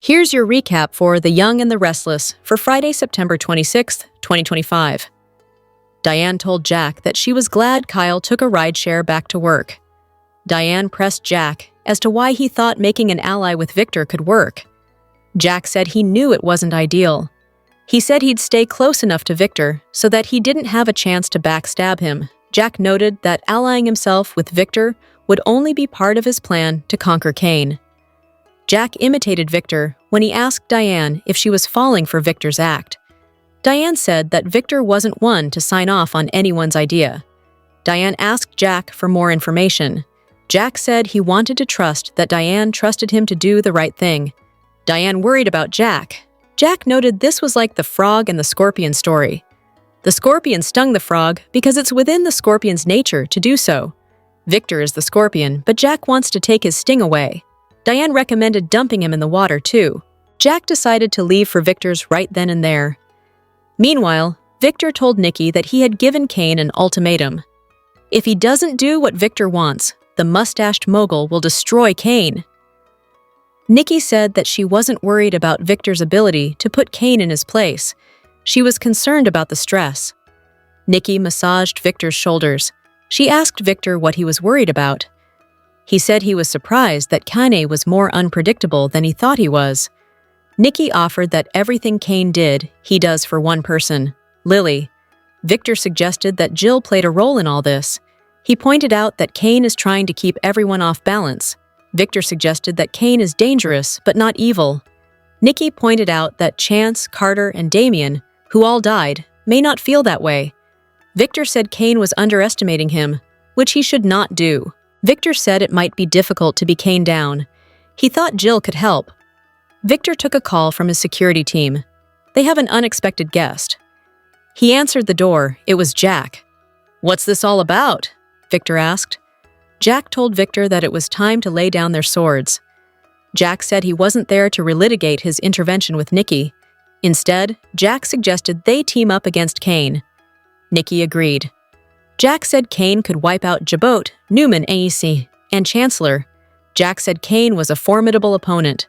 Here's your recap for The Young and the Restless for Friday, September 26, 2025. Diane told Jack that she was glad Kyle took a rideshare back to work. Diane pressed Jack as to why he thought making an ally with Victor could work. Jack said he knew it wasn't ideal. He said he'd stay close enough to Victor so that he didn't have a chance to backstab him. Jack noted that allying himself with Victor would only be part of his plan to conquer Kane. Jack imitated Victor when he asked Diane if she was falling for Victor's act. Diane said that Victor wasn't one to sign off on anyone's idea. Diane asked Jack for more information. Jack said he wanted to trust that Diane trusted him to do the right thing. Diane worried about Jack. Jack noted this was like the frog and the scorpion story. The scorpion stung the frog because it's within the scorpion's nature to do so. Victor is the scorpion, but Jack wants to take his sting away. Diane recommended dumping him in the water, too. Jack decided to leave for Victor's right then and there. Meanwhile, Victor told Nikki that he had given Kane an ultimatum. If he doesn't do what Victor wants, the mustached mogul will destroy Kane. Nikki said that she wasn't worried about Victor's ability to put Kane in his place. She was concerned about the stress. Nikki massaged Victor's shoulders. She asked Victor what he was worried about. He said he was surprised that Kane was more unpredictable than he thought he was. Nikki offered that everything Kane did, he does for one person, Lily. Victor suggested that Jill played a role in all this. He pointed out that Kane is trying to keep everyone off balance. Victor suggested that Kane is dangerous but not evil. Nikki pointed out that Chance, Carter, and Damien, who all died, may not feel that way. Victor said Kane was underestimating him, which he should not do. Victor said it might be difficult to be Kane down. He thought Jill could help. Victor took a call from his security team. They have an unexpected guest. He answered the door. It was Jack. "What's this all about?" Victor asked. Jack told Victor that it was time to lay down their swords. Jack said he wasn't there to relitigate his intervention with Nikki. Instead, Jack suggested they team up against Kane. Nikki agreed. Jack said Kane could wipe out Jabot, Newman AEC, and Chancellor. Jack said Kane was a formidable opponent.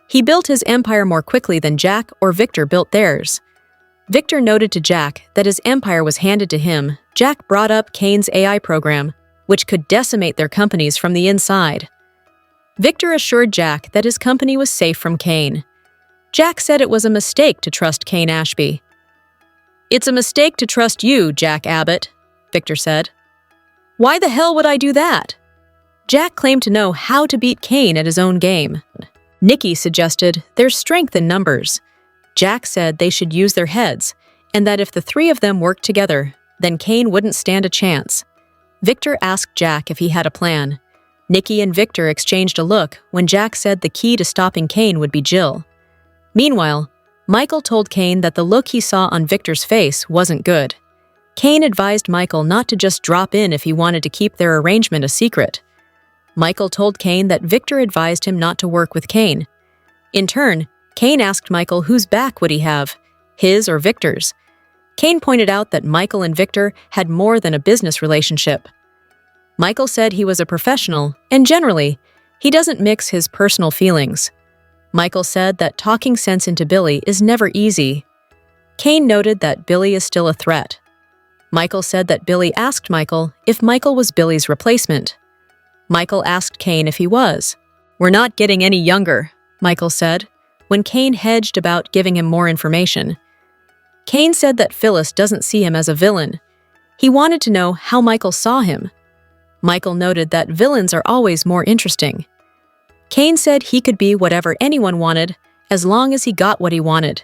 He built his empire more quickly than Jack or Victor built theirs. Victor noted to Jack that his empire was handed to him. Jack brought up Kane's AI program, which could decimate their companies from the inside. Victor assured Jack that his company was safe from Kane. Jack said it was a mistake to trust Kane Ashby. "It's a mistake to trust you, Jack Abbott," Victor said. "Why the hell would I do that?" Jack claimed to know how to beat Kane at his own game. Nikki suggested there's strength in numbers. Jack said they should use their heads, and that if the three of them worked together, then Kane wouldn't stand a chance. Victor asked Jack if he had a plan. Nikki and Victor exchanged a look when Jack said the key to stopping Kane would be Jill. Meanwhile, Michael told Kane that the look he saw on Victor's face wasn't good. Kane advised Michael not to just drop in if he wanted to keep their arrangement a secret. Michael told Kane that Victor advised him not to work with Kane. In turn, Kane asked Michael whose back would he have, his or Victor's. Kane pointed out that Michael and Victor had more than a business relationship. Michael said he was a professional, and generally, he doesn't mix his personal feelings. Michael said that talking sense into Billy is never easy. Kane noted that Billy is still a threat. Michael said that Billy asked Michael if Michael was Billy's replacement. Michael asked Kane if he was. "We're not getting any younger," Michael said, when Kane hedged about giving him more information. Kane said that Phyllis doesn't see him as a villain. He wanted to know how Michael saw him. Michael noted that villains are always more interesting. Kane said he could be whatever anyone wanted, as long as he got what he wanted.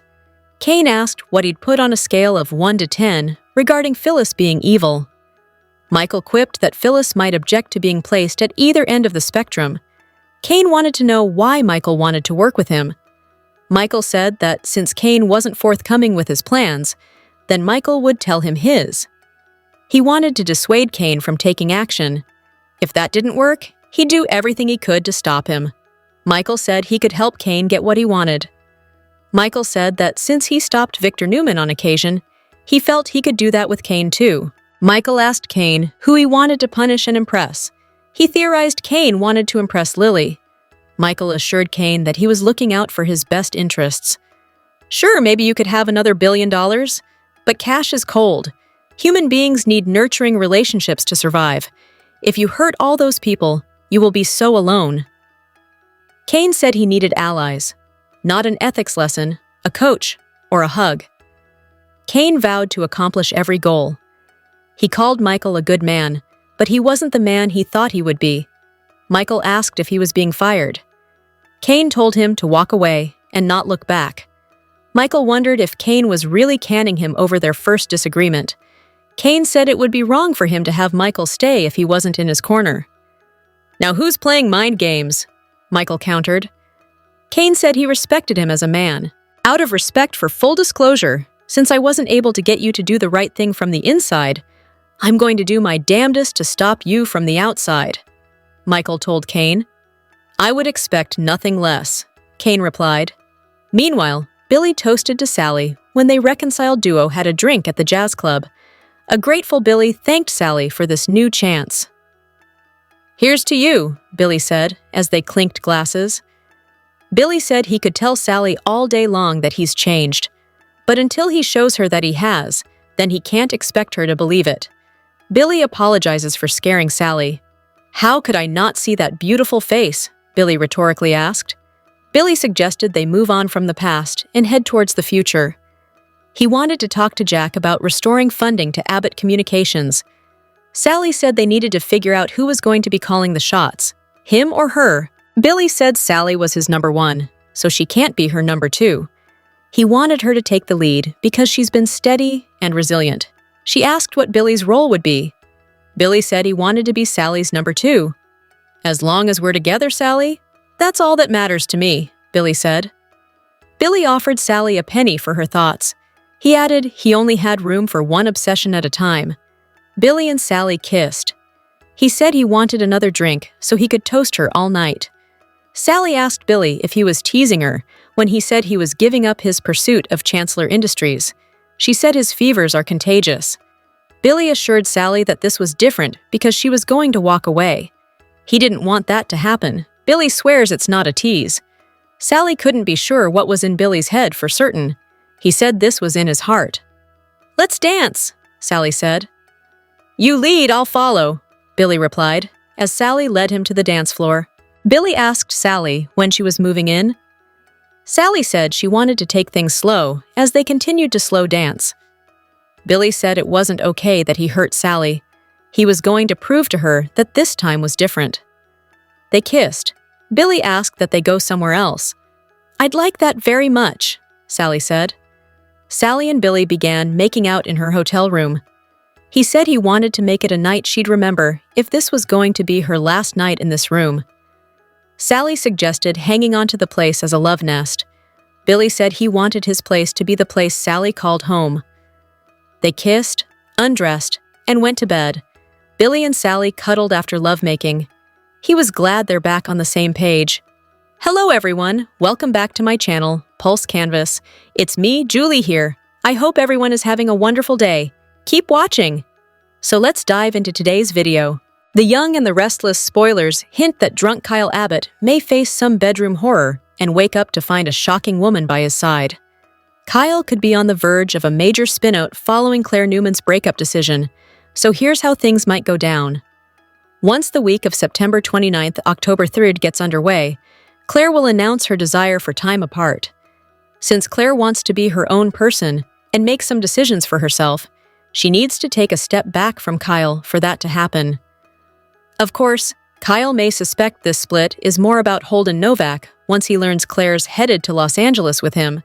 Kane asked what he'd put on a scale of 1 to 10 regarding Phyllis being evil. Michael quipped that Phyllis might object to being placed at either end of the spectrum. Kane wanted to know why Michael wanted to work with him. Michael said that since Kane wasn't forthcoming with his plans, then Michael would tell him his. He wanted to dissuade Kane from taking action. If that didn't work, he'd do everything he could to stop him. Michael said he could help Kane get what he wanted. Michael said that since he stopped Victor Newman on occasion, he felt he could do that with Kane too. Michael asked Kane who he wanted to punish and impress. He theorized Kane wanted to impress Lily. Michael assured Kane that he was looking out for his best interests. Sure, maybe you could have another $1 billion, but cash is cold. Human beings need nurturing relationships to survive. If you hurt all those people, you will be so alone. Kane said he needed allies, not an ethics lesson, a coach, or a hug. Kane vowed to accomplish every goal. He called Michael a good man, but he wasn't the man he thought he would be. Michael asked if he was being fired. Kane told him to walk away and not look back. Michael wondered if Kane was really canning him over their first disagreement. Kane said it would be wrong for him to have Michael stay if he wasn't in his corner. "Now who's playing mind games?" Michael countered. Kane said he respected him as a man. "Out of respect for full disclosure, since I wasn't able to get you to do the right thing from the inside, I'm going to do my damnedest to stop you from the outside," Michael told Kane. "I would expect nothing less," Kane replied. Meanwhile, Billy toasted to Sally when they reconciled duo had a drink at the jazz club. A grateful Billy thanked Sally for this new chance. "Here's to you," Billy said as they clinked glasses. Billy said he could tell Sally all day long that he's changed, but until he shows her that he has, then he can't expect her to believe it. Billy apologizes for scaring Sally. "How could I not see that beautiful face?" Billy rhetorically asked. Billy suggested they move on from the past and head towards the future. He wanted to talk to Jack about restoring funding to Abbott Communications. Sally said they needed to figure out who was going to be calling the shots, him or her. Billy said Sally was his number one, so she can't be her number two. He wanted her to take the lead because she's been steady and resilient. She asked what Billy's role would be. Billy said he wanted to be Sally's number two. "As long as we're together, Sally, that's all that matters to me," Billy said. Billy offered Sally a penny for her thoughts. He added he only had room for one obsession at a time. Billy and Sally kissed. He said he wanted another drink so he could toast her all night. Sally asked Billy if he was teasing her when he said he was giving up his pursuit of Chancellor Industries. She said his fevers are contagious. Billy assured Sally that this was different because she was going to walk away. He didn't want that to happen. Billy swears it's not a tease. Sally couldn't be sure what was in Billy's head for certain. He said this was in his heart. "Let's dance," Sally said. "You lead, I'll follow," Billy replied, as Sally led him to the dance floor. Billy asked Sally when she was moving in. Sally said she wanted to take things slow as they continued to slow dance. Billy said it wasn't okay that he hurt Sally. He was going to prove to her that this time was different. They kissed. Billy asked that they go somewhere else. "I'd like that very much," Sally said. Sally and Billy began making out in her hotel room. He said he wanted to make it a night she'd remember if this was going to be her last night in this room. Sally suggested hanging onto the place as a love nest. Billy said he wanted his place to be the place Sally called home. They kissed, undressed, and went to bed. Billy and Sally cuddled after lovemaking. He was glad they're back on the same page. "Hello everyone, welcome back to my channel, Pulse Canvas. It's me, Julie here. I hope everyone is having a wonderful day. Keep watching." So let's dive into today's video. The Young and the Restless spoilers hint that drunk Kyle Abbott may face some bedroom horror and wake up to find a shocking woman by his side. Kyle could be on the verge of a major spin-out following Claire Newman's breakup decision, so here's how things might go down. Once the week of September 29th, October 3rd gets underway, Claire will announce her desire for time apart. Since Claire wants to be her own person and make some decisions for herself, she needs to take a step back from Kyle for that to happen. Of course, Kyle may suspect this split is more about Holden Novak once he learns Claire's headed to Los Angeles with him.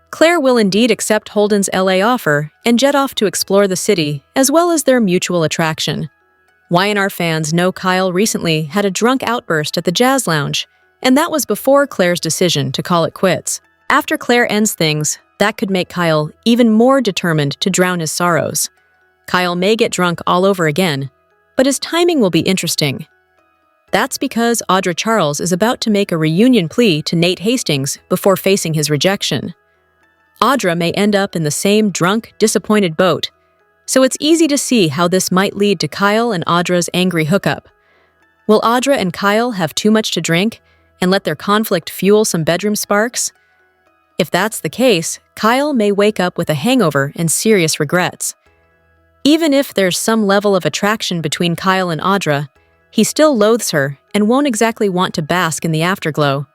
Claire will indeed accept Holden's LA offer and jet off to explore the city as well as their mutual attraction. Y&R fans know Kyle recently had a drunk outburst at the Jazz Lounge, and that was before Claire's decision to call it quits. After Claire ends things, that could make Kyle even more determined to drown his sorrows. Kyle may get drunk all over again, but his timing will be interesting. That's because Audra Charles is about to make a reunion plea to Nate Hastings before facing his rejection. Audra may end up in the same drunk, disappointed boat, so it's easy to see how this might lead to Kyle and Audra's angry hookup. Will Audra and Kyle have too much to drink and let their conflict fuel some bedroom sparks? If that's the case, Kyle may wake up with a hangover and serious regrets. Even if there's some level of attraction between Kyle and Audra, he still loathes her and won't exactly want to bask in the afterglow.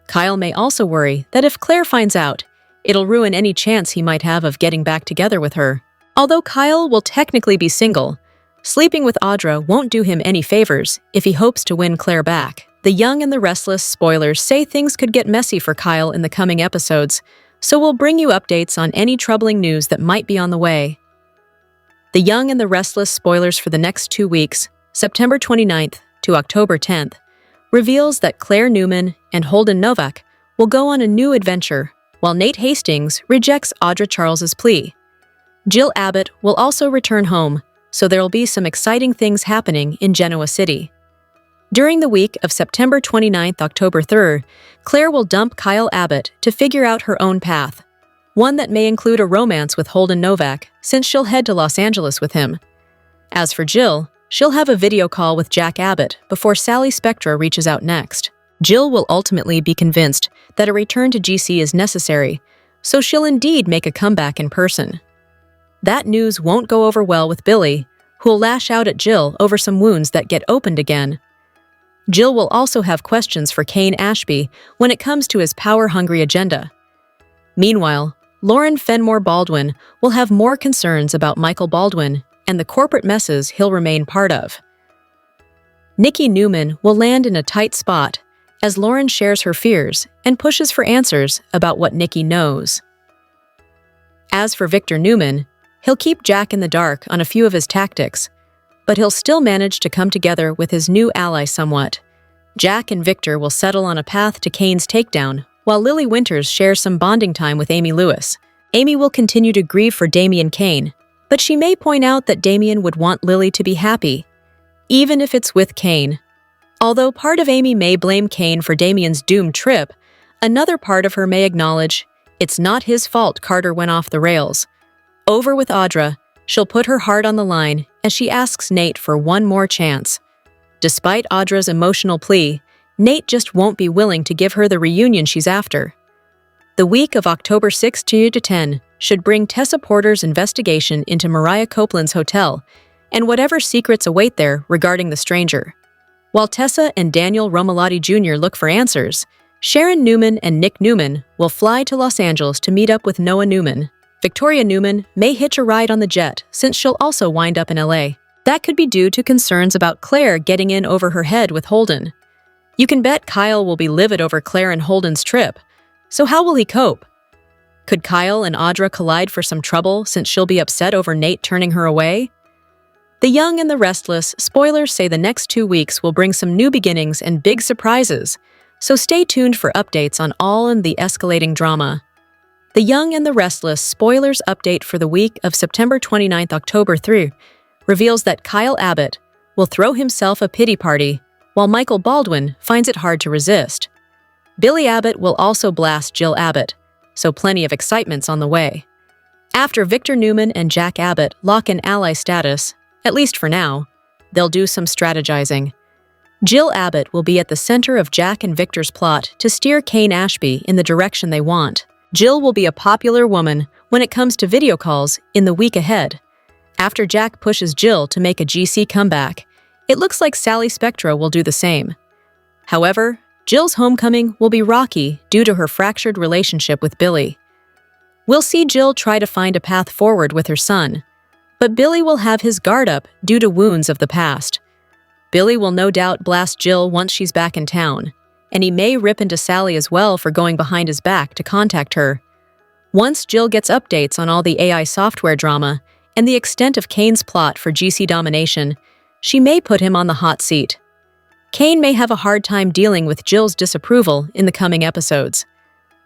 Kyle may also worry that if Claire finds out, it'll ruin any chance he might have of getting back together with her. Although Kyle will technically be single, sleeping with Audra won't do him any favors if he hopes to win Claire back. The Young and the Restless spoilers say things could get messy for Kyle in the coming episodes, so we'll bring you updates on any troubling news that might be on the way. The Young and the Restless spoilers for the next 2 weeks, September 29th to October 10th, reveals that Claire Newman and Holden Novak will go on a new adventure, while Nate Hastings rejects Audra Charles's plea. Jill Abbott will also return home, so there'll be some exciting things happening in Genoa City. During the week of September 29th, October 3rd, Claire will dump Kyle Abbott to figure out her own path, one that may include a romance with Holden Novak, since she'll head to Los Angeles with him. As for Jill, she'll have a video call with Jack Abbott before Sally Spectra reaches out next. Jill will ultimately be convinced that a return to GC is necessary, so she'll indeed make a comeback in person. That news won't go over well with Billy, who'll lash out at Jill over some wounds that get opened again. Jill will also have questions for Kane Ashby when it comes to his power-hungry agenda. Meanwhile, Lauren Fenmore Baldwin will have more concerns about Michael Baldwin and the corporate messes he'll remain part of. Nikki Newman will land in a tight spot as Lauren shares her fears and pushes for answers about what Nikki knows. As for Victor Newman, he'll keep Jack in the dark on a few of his tactics, but he'll still manage to come together with his new ally somewhat. Jack and Victor will settle on a path to Kane's takedown, while Lily Winters shares some bonding time with Amy Lewis. Amy will continue to grieve for Damian Kane, but she may point out that Damian would want Lily to be happy, even if it's with Kane. Although part of Amy may blame Kane for Damian's doomed trip, another part of her may acknowledge it's not his fault Carter went off the rails. Over with Audra, she'll put her heart on the line as she asks Nate for one more chance. Despite Audra's emotional plea, Nate just won't be willing to give her the reunion she's after. The week of October 6 to 10 should bring Tessa Porter's investigation into Mariah Copeland's hotel and whatever secrets await there regarding the stranger. While Tessa and Daniel Romalotti Jr. look for answers, Sharon Newman and Nick Newman will fly to Los Angeles to meet up with Noah Newman. Victoria Newman may hitch a ride on the jet since she'll also wind up in LA. That could be due to concerns about Claire getting in over her head with Holden. You can bet Kyle will be livid over Claire and Holden's trip, so how will he cope? Could Kyle and Audra collide for some trouble since she'll be upset over Nate turning her away? The Young and the Restless spoilers say the next 2 weeks will bring some new beginnings and big surprises, so stay tuned for updates on all in the escalating drama. The Young and the Restless spoilers update for the week of September 29th, October 3 reveals that Kyle Abbott will throw himself a pity party, while Michael Baldwin finds it hard to resist. Billy Abbott will also blast Jill Abbott, so plenty of excitement's on the way. After Victor Newman and Jack Abbott lock in ally status, at least for now, they'll do some strategizing. Jill Abbott will be at the center of Jack and Victor's plot to steer Kane Ashby in the direction they want. Jill will be a popular woman when it comes to video calls in the week ahead. After Jack pushes Jill to make a GC comeback, it looks like Sally Spectra will do the same. However, Jill's homecoming will be rocky due to her fractured relationship with Billy. We'll see Jill try to find a path forward with her son, but Billy will have his guard up due to wounds of the past. Billy will no doubt blast Jill once she's back in town, and he may rip into Sally as well for going behind his back to contact her. Once Jill gets updates on all the AI software drama and the extent of Kane's plot for GC domination, she may put him on the hot seat. Kane may have a hard time dealing with Jill's disapproval in the coming episodes.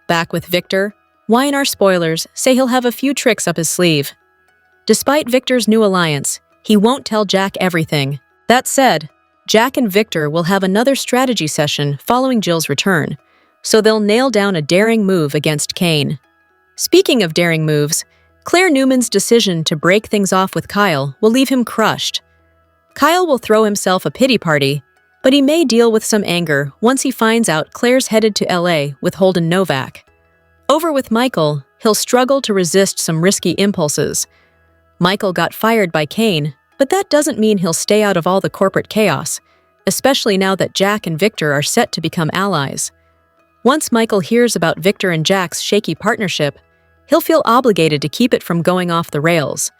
Back with Victor, Y&R spoilers say he'll have a few tricks up his sleeve. Despite Victor's new alliance, he won't tell Jack everything. That said, Jack and Victor will have another strategy session following Jill's return, so they'll nail down a daring move against Kane. Speaking of daring moves, Claire Newman's decision to break things off with Kyle will leave him crushed. Kyle will throw himself a pity party, but he may deal with some anger once he finds out Claire's headed to LA with Holden Novak. Over with Michael, he'll struggle to resist some risky impulses. Michael got fired by Kane, but that doesn't mean he'll stay out of all the corporate chaos, especially now that Jack and Victor are set to become allies. Once Michael hears about Victor and Jack's shaky partnership, he'll feel obligated to keep it from going off the rails.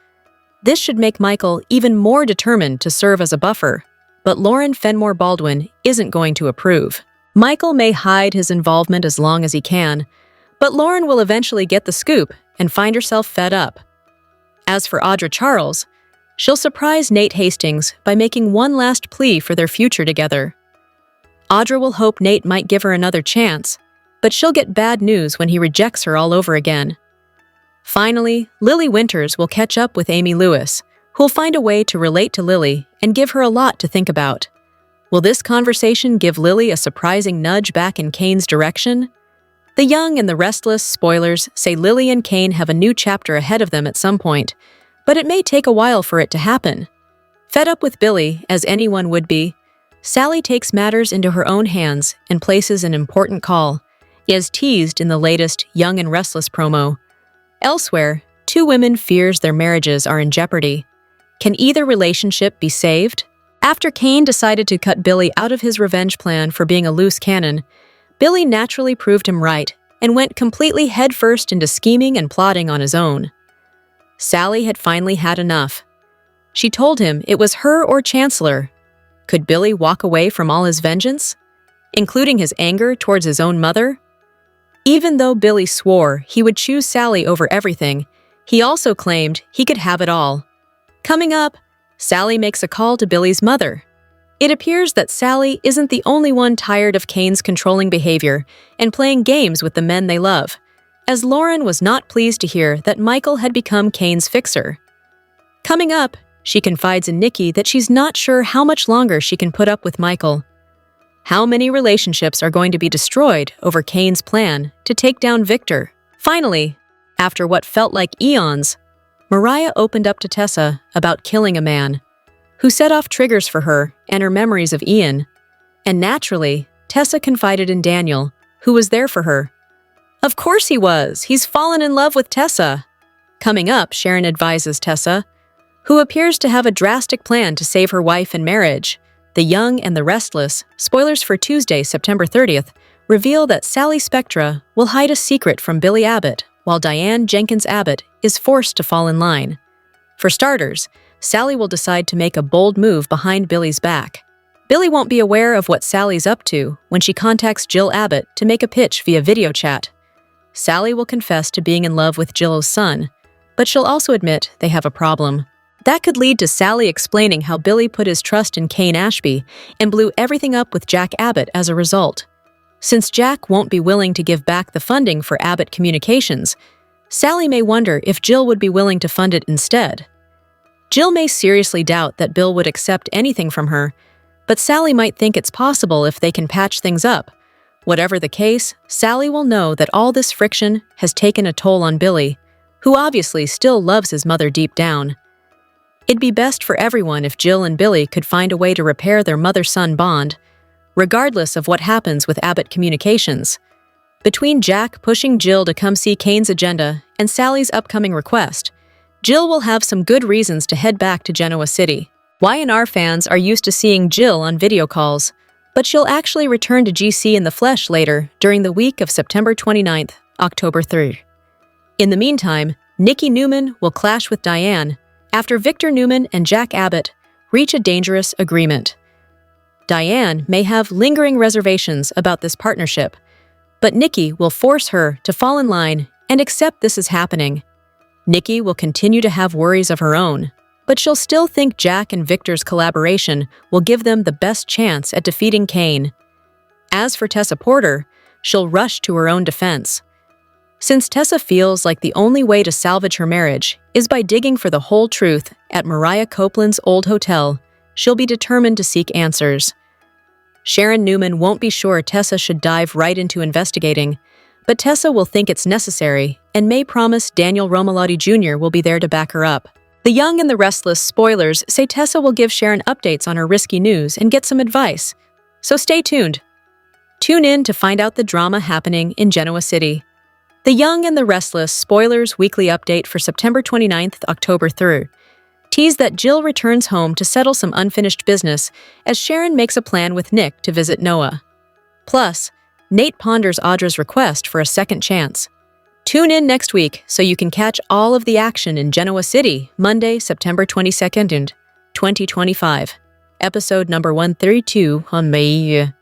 This should make Michael even more determined to serve as a buffer, but Lauren Fenmore Baldwin isn't going to approve. Michael may hide his involvement as long as he can, but Lauren will eventually get the scoop and find herself fed up. As for Audra Charles, she'll surprise Nate Hastings by making one last plea for their future together. Audra will hope Nate might give her another chance, but she'll get bad news when he rejects her all over again. Finally, Lily Winters will catch up with Amy Lewis, who'll find a way to relate to Lily and give her a lot to think about. Will this conversation give Lily a surprising nudge back in Kane's direction? The Young and the Restless spoilers say Lily and Kane have a new chapter ahead of them at some point, but it may take a while for it to happen. Fed up with Billy, as anyone would be, Sally takes matters into her own hands and places an important call, as teased in the latest Young and Restless promo. Elsewhere, two women fears their marriages are in jeopardy. Can either relationship be saved? After Kane decided to cut Billy out of his revenge plan for being a loose cannon, Billy naturally proved him right and went completely headfirst into scheming and plotting on his own. Sally had finally had enough. She told him it was her or Chancellor. Could Billy walk away from all his vengeance, including his anger towards his own mother? Even though Billy swore he would choose Sally over everything, he also claimed he could have it all. Coming up, Sally makes a call to Billy's mother. It appears that Sally isn't the only one tired of Kane's controlling behavior and playing games with the men they love, as Lauren was not pleased to hear that Michael had become Kane's fixer. Coming up, she confides in Nikki that she's not sure how much longer she can put up with Michael. How many relationships are going to be destroyed over Kane's plan to take down Victor? Finally, after what felt like eons, Mariah opened up to Tessa about killing a man, who set off triggers for her and her memories of Ian. And naturally, Tessa confided in Daniel, who was there for her. Of course he was! He's fallen in love with Tessa! Coming up, Sharon advises Tessa, who appears to have a drastic plan to save her wife and marriage. The Young and the Restless, spoilers for Tuesday, September 30th, reveal that Sally Spectra will hide a secret from Billy Abbott, while Diane Jenkins Abbott is forced to fall in line. For starters, Sally will decide to make a bold move behind Billy's back. Billy won't be aware of what Sally's up to when she contacts Jill Abbott to make a pitch via video chat. Sally will confess to being in love with Jill's son, but she'll also admit they have a problem. That could lead to Sally explaining how Billy put his trust in Kane Ashby and blew everything up with Jack Abbott as a result. Since Jack won't be willing to give back the funding for Abbott Communications, Sally may wonder if Jill would be willing to fund it instead. Jill may seriously doubt that Bill would accept anything from her, but Sally might think it's possible if they can patch things up. Whatever the case, Sally will know that all this friction has taken a toll on Billy, who obviously still loves his mother deep down. It'd be best for everyone if Jill and Billy could find a way to repair their mother-son bond, regardless of what happens with Abbott Communications. Between Jack pushing Jill to come see Kane's agenda and Sally's upcoming request, Jill will have some good reasons to head back to Genoa City. Y&R fans are used to seeing Jill on video calls, but she'll actually return to GC in the flesh later during the week of September 29th, October 3rd. In the meantime, Nikki Newman will clash with Diane after Victor Newman and Jack Abbott reach a dangerous agreement. Diane may have lingering reservations about this partnership, but Nikki will force her to fall in line and accept this is happening. Nikki will continue to have worries of her own, but she'll still think Jack and Victor's collaboration will give them the best chance at defeating Kane. As for Tessa Porter, she'll rush to her own defense. Since Tessa feels like the only way to salvage her marriage is by digging for the whole truth at Mariah Copeland's old hotel, she'll be determined to seek answers. Sharon Newman won't be sure Tessa should dive right into investigating, but Tessa will think it's necessary and may promise Daniel Romalotti Jr. will be there to back her up. The Young and the Restless spoilers say Tessa will give Sharon updates on her risky news and get some advice, so stay tuned. Tune in to find out the drama happening in Genoa City. The Young and the Restless spoilers weekly update for September 29th, October 3rd. Tease that Jill returns home to settle some unfinished business as Sharon makes a plan with Nick to visit Noah. Plus, Nate ponders Audra's request for a second chance. Tune in next week so you can catch all of the action in Genoa City, Monday, September 22nd, 2025. Episode number 132 on May.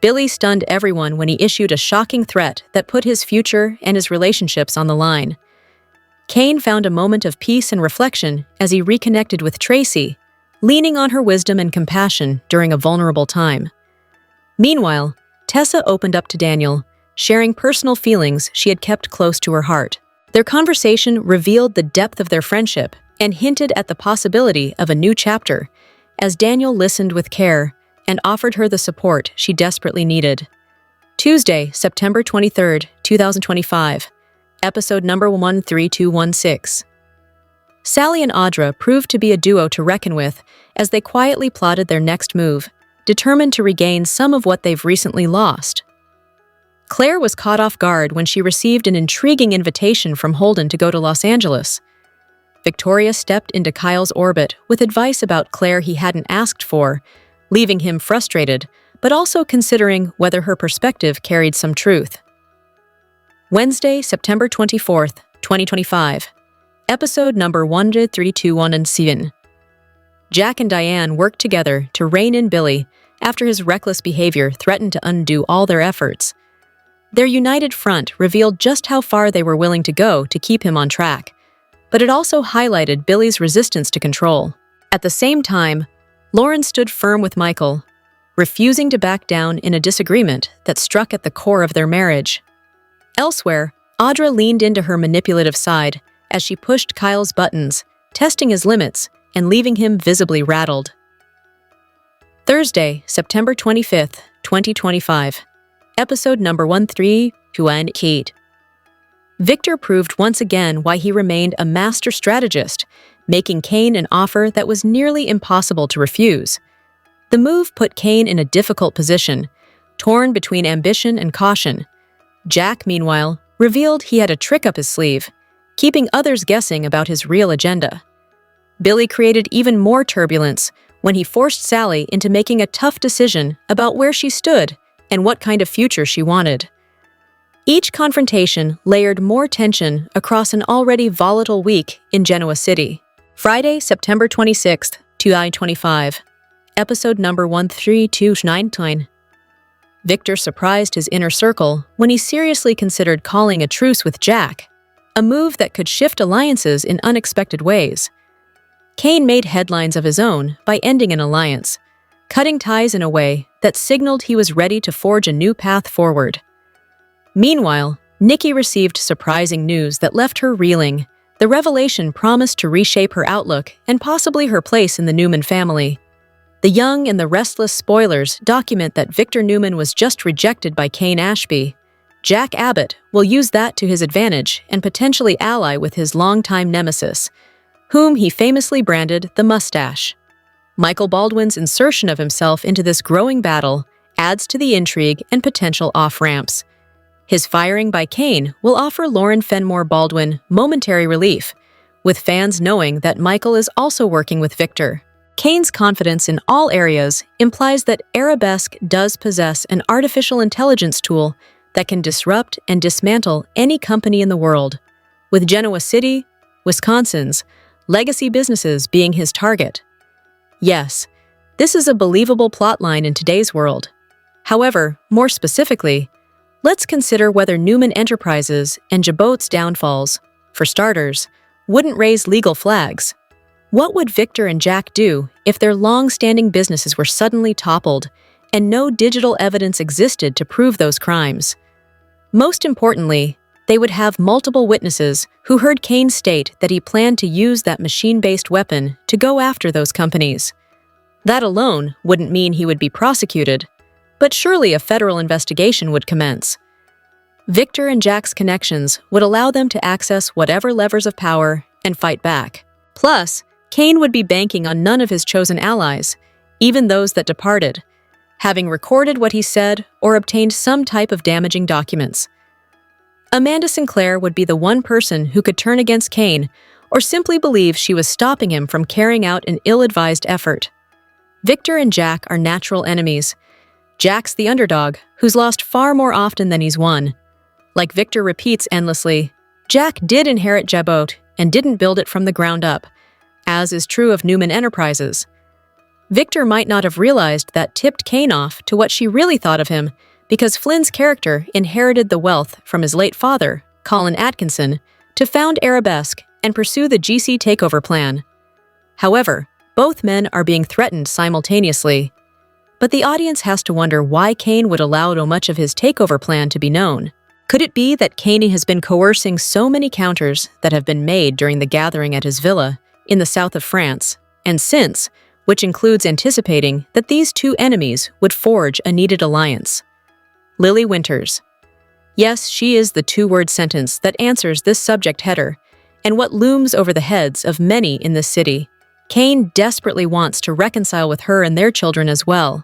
Billy stunned everyone when he issued a shocking threat that put his future and his relationships on the line. Kane found a moment of peace and reflection as he reconnected with Tracy, leaning on her wisdom and compassion during a vulnerable time. Meanwhile, Tessa opened up to Daniel, sharing personal feelings she had kept close to her heart. Their conversation revealed the depth of their friendship and hinted at the possibility of a new chapter, as Daniel listened with care and offered her the support she desperately needed. Tuesday, September 23rd, 2025. Episode number 13216. Sally and Audra proved to be a duo to reckon with as they quietly plotted their next move, determined to regain some of what they've recently lost. Claire was caught off guard when she received an intriguing invitation from Holden to go to Los Angeles. Victoria stepped into Kyle's orbit with advice about Claire he hadn't asked for, leaving him frustrated, but also considering whether her perspective carried some truth. Wednesday, September 24th, 2025. Episode number 13217. Jack and Diane worked together to rein in Billy after his reckless behavior threatened to undo all their efforts. Their united front revealed just how far they were willing to go to keep him on track, but it also highlighted Billy's resistance to control. At the same time, Lauren stood firm with Michael, refusing to back down in a disagreement that struck at the core of their marriage. Elsewhere, Audra leaned into her manipulative side as she pushed Kyle's buttons, testing his limits and leaving him visibly rattled. Thursday, September 25th, 2025. Episode number 13218. Victor proved once again why he remained a master strategist, making Kane an offer that was nearly impossible to refuse. The move put Kane in a difficult position, torn between ambition and caution. Jack, meanwhile, revealed he had a trick up his sleeve, keeping others guessing about his real agenda. Billy created even more turbulence when he forced Sally into making a tough decision about where she stood and what kind of future she wanted. Each confrontation layered more tension across an already volatile week in Genoa City. Friday, September 26th, 2025. Episode number 13219. Victor surprised his inner circle when he seriously considered calling a truce with Jack, a move that could shift alliances in unexpected ways. Kane made headlines of his own by ending an alliance, cutting ties in a way that signaled he was ready to forge a new path forward. Meanwhile, Nikki received surprising news that left her reeling. The revelation promised to reshape her outlook and possibly her place in the Newman family. The Young and the Restless spoilers document that Victor Newman was just rejected by Kane Ashby. Jack Abbott will use that to his advantage and potentially ally with his longtime nemesis, whom he famously branded the Mustache. Michael Baldwin's insertion of himself into this growing battle adds to the intrigue and potential off-ramps. His firing by Kane will offer Lauren Fenmore Baldwin momentary relief, with fans knowing that Michael is also working with Victor. Kane's confidence in all areas implies that Arabesque does possess an artificial intelligence tool that can disrupt and dismantle any company in the world, with Genoa City, Wisconsin's, legacy businesses being his target. Yes, this is a believable plotline in today's world. However, more specifically, let's consider whether Newman Enterprises and Jabot's downfalls, for starters, wouldn't raise legal flags. What would Victor and Jack do if their long-standing businesses were suddenly toppled and no digital evidence existed to prove those crimes? Most importantly, they would have multiple witnesses who heard Kane state that he planned to use that machine-based weapon to go after those companies. That alone wouldn't mean he would be prosecuted, but surely a federal investigation would commence. Victor and Jack's connections would allow them to access whatever levers of power and fight back. Plus, Kane would be banking on none of his chosen allies, even those that departed, having recorded what he said or obtained some type of damaging documents. Amanda Sinclair would be the one person who could turn against Kane or simply believe she was stopping him from carrying out an ill-advised effort. Victor and Jack are natural enemies. Jack's the underdog, who's lost far more often than he's won. Like Victor repeats endlessly, Jack did inherit Jabot and didn't build it from the ground up, as is true of Newman Enterprises. Victor might not have realized that tipped Kane off to what she really thought of him because Flynn's character inherited the wealth from his late father, Colin Atkinson, to found Arabesque and pursue the GC takeover plan. However, both men are being threatened simultaneously. But the audience has to wonder why Kane would allow so much of his takeover plan to be known. Could it be that Kane has been coercing so many counters that have been made during the gathering at his villa in the south of France, and since, which includes anticipating that these two enemies would forge a needed alliance? Lily Winters. Yes, she is the two-word sentence that answers this subject header, and what looms over the heads of many in this city. Kane desperately wants to reconcile with her and their children as well.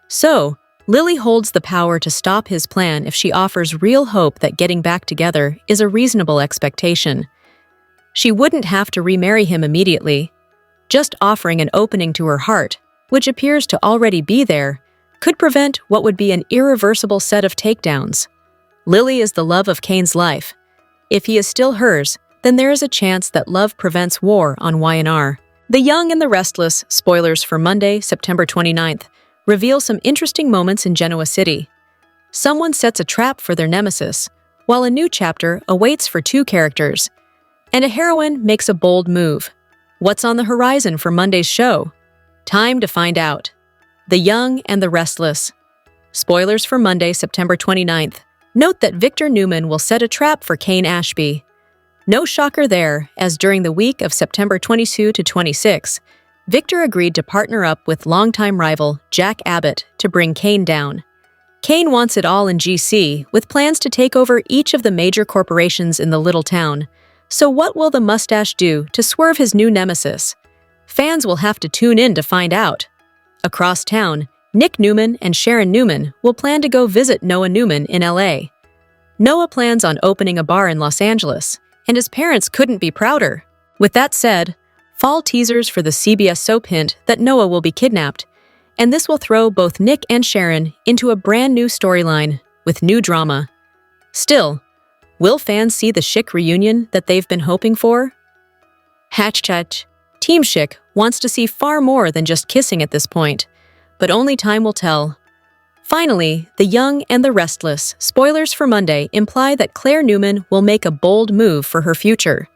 So, Lily holds the power to stop his plan if she offers real hope that getting back together is a reasonable expectation. She wouldn't have to remarry him immediately. Just offering an opening to her heart, which appears to already be there, could prevent what would be an irreversible set of takedowns. Lily is the love of Kane's life. If he is still hers, then there is a chance that love prevents war on Y&R. The Young and the Restless, spoilers for Monday, September 29th, reveal some interesting moments in Genoa City. Someone sets a trap for their nemesis, while a new chapter awaits for two characters. And a heroine makes a bold move. What's on the horizon for Monday's show? Time to find out. The Young and the Restless. Spoilers for Monday, September 29th. Note that Victor Newman will set a trap for Kane Ashby. No shocker there, as during the week of September 22 to 26, Victor agreed to partner up with longtime rival Jack Abbott to bring Kane down. Kane wants it all in GC, with plans to take over each of the major corporations in the little town. So what will the mustache do to swerve his new nemesis? Fans will have to tune in to find out. Across town, Nick Newman and Sharon Newman will plan to go visit Noah Newman in LA. Noah plans on opening a bar in Los Angeles, and his parents couldn't be prouder. With that said, fall teasers for the CBS soap hint that Noah will be kidnapped, and this will throw both Nick and Sharon into a brand new storyline with new drama. Still, will fans see the Schick reunion that they've been hoping for? Hatch. Team Schick wants to see far more than just kissing at this point, but only time will tell. Finally, The Young and the Restless, spoilers for Monday, imply that Claire Newman will make a bold move for her future.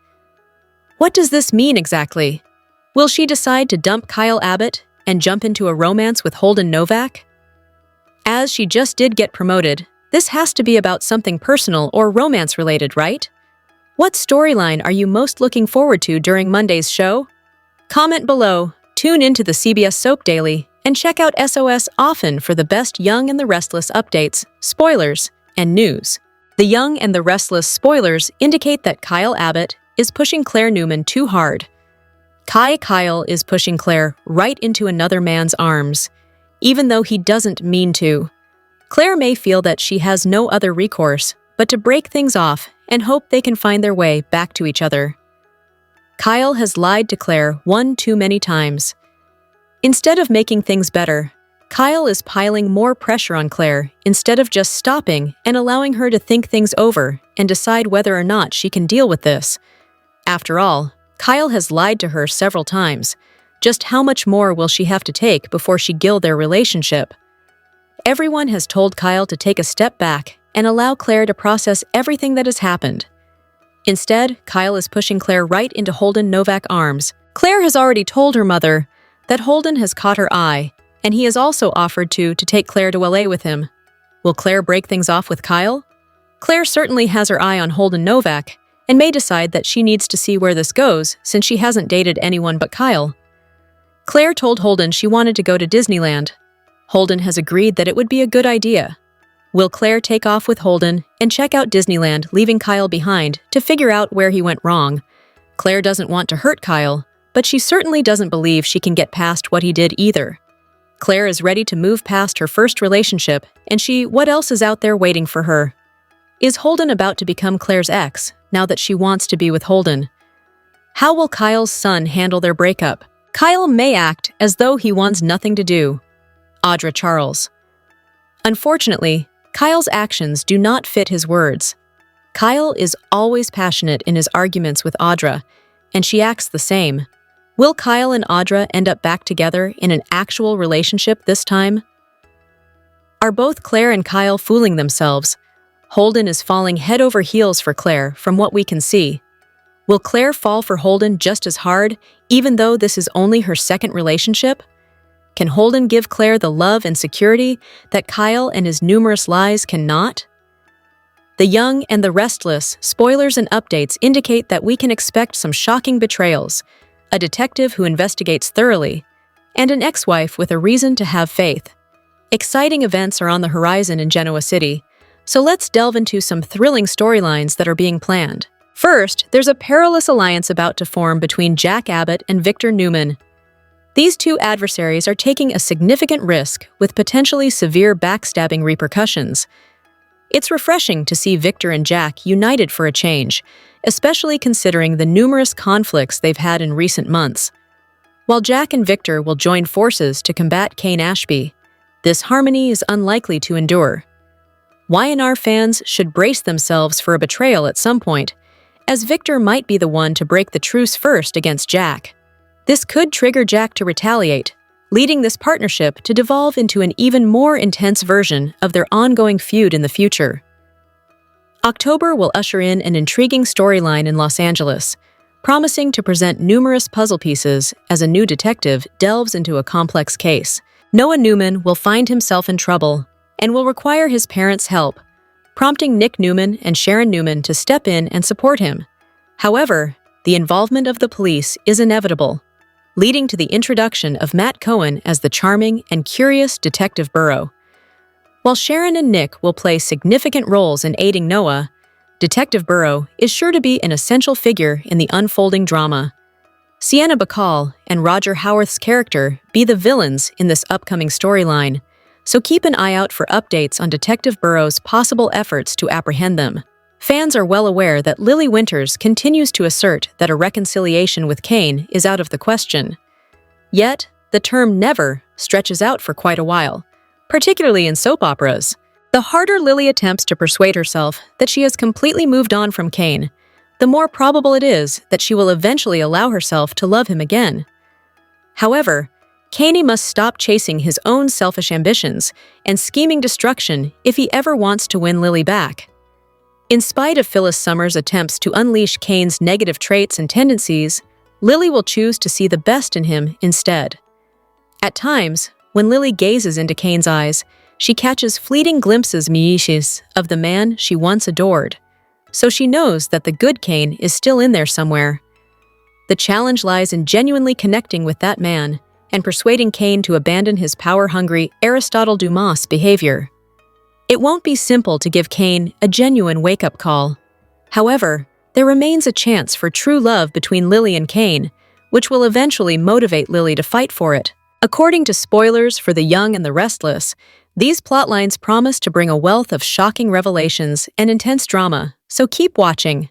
What does this mean exactly? Will she decide to dump Kyle Abbott and jump into a romance with Holden Novak? As she just did get promoted, this has to be about something personal or romance-related, right? What storyline are you most looking forward to during Monday's show? Comment below, tune into the CBS Soap Daily, and check out SOS often for the best Young and the Restless updates, spoilers, and news. The Young and the Restless spoilers indicate that Kyle Abbott is pushing Claire Newman too hard. Kyle is pushing Claire right into another man's arms, even though he doesn't mean to. Claire may feel that she has no other recourse but to break things off and hope they can find their way back to each other. Kyle has lied to Claire one too many times. Instead of making things better, Kyle is piling more pressure on Claire instead of just stopping and allowing her to think things over and decide whether or not she can deal with this. After all, Kyle has lied to her several times. Just how much more will she have to take before she gill their relationship? Everyone has told Kyle to take a step back and allow Claire to process everything that has happened. Instead, Kyle is pushing Claire right into Holden Novak's arms. Claire has already told her mother that Holden has caught her eye, and he has also offered to take Claire to LA with him. Will Claire break things off with Kyle? Claire certainly has her eye on Holden Novak, and may decide that she needs to see where this goes since she hasn't dated anyone but Kyle. Claire told Holden she wanted to go to Disneyland. Holden has agreed that it would be a good idea. Will Claire take off with Holden and check out Disneyland, leaving Kyle behind to figure out where he went wrong? Claire doesn't want to hurt Kyle, but she certainly doesn't believe she can get past what he did either. Claire is ready to move past her first relationship, and what else is out there waiting for her? Is Holden about to become Claire's ex, now that she wants to be with Holden? How will Kyle's son handle their breakup? Kyle may act as though he wants nothing to do. Audra Charles. Unfortunately, Kyle's actions do not fit his words. Kyle is always passionate in his arguments with Audra, and she acts the same. Will Kyle and Audra end up back together in an actual relationship this time? Are both Claire and Kyle fooling themselves? Holden is falling head over heels for Claire from what we can see. Will Claire fall for Holden just as hard, even though this is only her second relationship? Can Holden give Claire the love and security that Kyle and his numerous lies cannot? The Young and the Restless spoilers and updates indicate that we can expect some shocking betrayals, a detective who investigates thoroughly, and an ex-wife with a reason to have faith. Exciting events are on the horizon in Genoa City, so let's delve into some thrilling storylines that are being planned. First, there's a perilous alliance about to form between Jack Abbott and Victor Newman. These two adversaries are taking a significant risk with potentially severe backstabbing repercussions. It's refreshing to see Victor and Jack united for a change, especially considering the numerous conflicts they've had in recent months. While Jack and Victor will join forces to combat Kane Ashby, this harmony is unlikely to endure. Y&R fans should brace themselves for a betrayal at some point, as Victor might be the one to break the truce first against Jack. This could trigger Jack to retaliate, leading this partnership to devolve into an even more intense version of their ongoing feud in the future. October will usher in an intriguing storyline in Los Angeles, promising to present numerous puzzle pieces as a new detective delves into a complex case. Noah Newman will find himself in trouble and will require his parents' help, prompting Nick Newman and Sharon Newman to step in and support him. However, the involvement of the police is inevitable, leading to the introduction of Matt Cohen as the charming and curious Detective Burrow. While Sharon and Nick will play significant roles in aiding Noah, Detective Burrow is sure to be an essential figure in the unfolding drama. Sienna Bacall and Roger Howarth's character be the villains in this upcoming storyline, so keep an eye out for updates on Detective Burrow's possible efforts to apprehend them. Fans are well aware that Lily Winters continues to assert that a reconciliation with Kane is out of the question. Yet, the term never stretches out for quite a while, particularly in soap operas. The harder Lily attempts to persuade herself that she has completely moved on from Kane, the more probable it is that she will eventually allow herself to love him again. However, Kane must stop chasing his own selfish ambitions and scheming destruction if he ever wants to win Lily back. In spite of Phyllis Summers' attempts to unleash Kane's negative traits and tendencies, Lily will choose to see the best in him instead. At times, when Lily gazes into Kane's eyes, she catches fleeting glimpses of the man she once adored, so she knows that the good Kane is still in there somewhere. The challenge lies in genuinely connecting with that man and persuading Kane to abandon his power-hungry Aristotle Dumas behavior. It won't be simple to give Kane a genuine wake-up call. However, there remains a chance for true love between Lily and Kane, which will eventually motivate Lily to fight for it. According to spoilers for The Young and the Restless, these plotlines promise to bring a wealth of shocking revelations and intense drama, so keep watching.